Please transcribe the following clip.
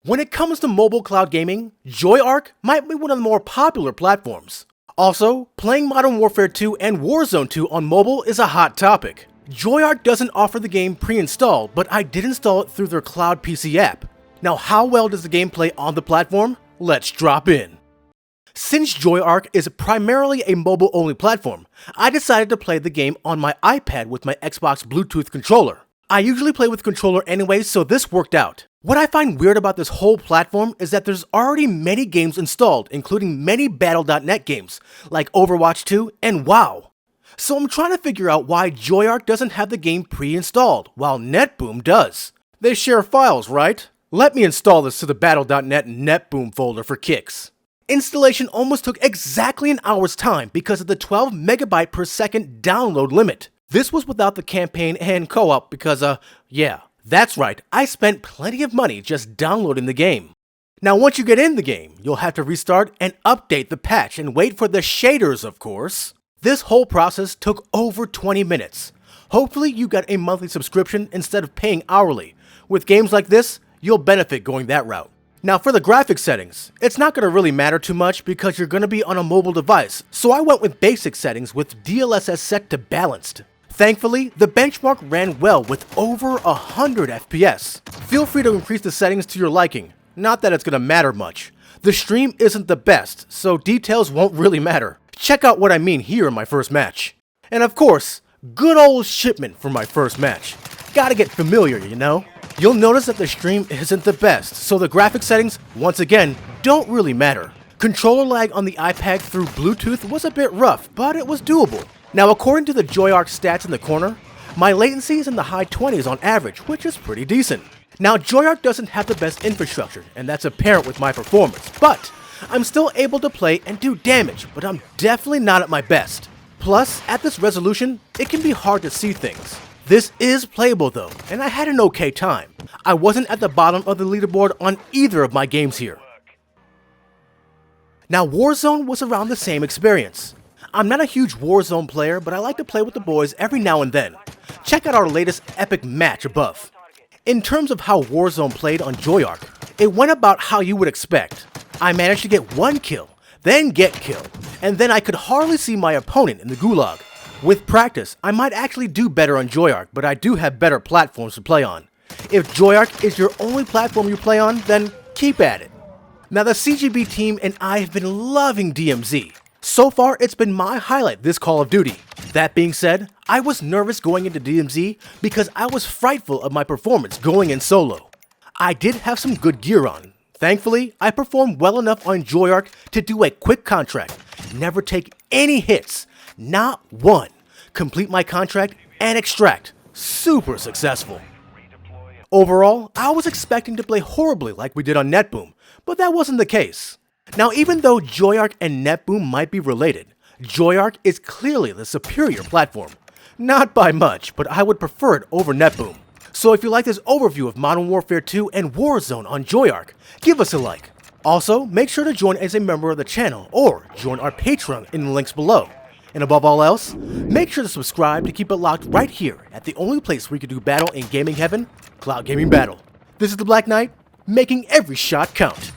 When it comes to mobile cloud gaming, JoyArc might be one of the more popular platforms. Also, playing Modern Warfare 2 and Warzone 2 on mobile is a hot topic. JoyArc doesn't offer the game pre-installed, but I did install it through their cloud PC app. Now, how well does the game play on the platform? Let's drop in. Since JoyArc is primarily a mobile-only platform, I decided to play the game on my iPad with my Xbox Bluetooth controller. I usually play with controller anyway, so this worked out. What I find weird about this whole platform is that there's already many games installed, including many Battle.net games, like Overwatch 2 and WoW. So I'm trying to figure out why JoyArc doesn't have the game pre-installed, while NetBoom does. They share files, right? Let me install this to the Battle.net NetBoom folder for kicks. Installation almost took exactly an hour's time because of the 12 megabyte per second download limit. This was without the campaign and co-op because, yeah, that's right, I spent plenty of money just downloading the game. Now once you get in the game, you'll have to restart and update the patch and wait for the shaders, of course. This whole process took over 20 minutes. Hopefully you got a monthly subscription instead of paying hourly. With games like this, you'll benefit going that route. Now for the graphics settings, it's not going to really matter too much because you're going to be on a mobile device, so I went with basic settings with DLSS set to balanced. Thankfully, the benchmark ran well with over 100 FPS. Feel free to increase the settings to your liking, not that it's going to matter much. The stream isn't the best, so details won't really matter. Check out what I mean here in my first match. And of course, good old shipment for my first match. Gotta get familiar, you know? You'll notice that the stream isn't the best, so the graphic settings, once again, don't really matter. Controller lag on the iPad through Bluetooth was a bit rough, but it was doable. Now according to the JoyArc stats in the corner, my latency is in the high 20s on average, which is pretty decent. Now JoyArc doesn't have the best infrastructure, and that's apparent with my performance, but I'm still able to play and do damage, but I'm definitely not at my best. Plus, at this resolution, it can be hard to see things. This is playable though, and I had an okay time. I wasn't at the bottom of the leaderboard on either of my games here. Now Warzone was around the same experience. I'm not a huge Warzone player, but I like to play with the boys every now and then. Check out our latest epic match above. In terms of how Warzone played on JoyArc, it went about how you would expect. I managed to get one kill, then get killed, and then I could hardly see my opponent in the gulag. With practice, I might actually do better on JoyArc, but I do have better platforms to play on. If JoyArc is your only platform you play on, then keep at it. Now the CGB team and I have been loving DMZ. So far, it's been my highlight this Call of Duty. That being said, I was nervous going into DMZ because I was frightful of my performance going in solo. I did have some good gear on. Thankfully, I performed well enough on JoyArc to do a quick contract, never take any hits, not one, complete my contract and extract. Super successful. Overall, I was expecting to play horribly like we did on NetBoom, but that wasn't the case. Now even though JoyArc and NetBoom might be related, JoyArc is clearly the superior platform. Not by much, but I would prefer it over NetBoom. So if you like this overview of Modern Warfare 2 and Warzone on JoyArc, give us a like. Also, make sure to join as a member of the channel or join our Patreon in the links below. And above all else, make sure to subscribe to keep it locked right here at the only place where you can do battle in gaming heaven, Cloud Gaming Battle. This is the Black Knight, making every shot count.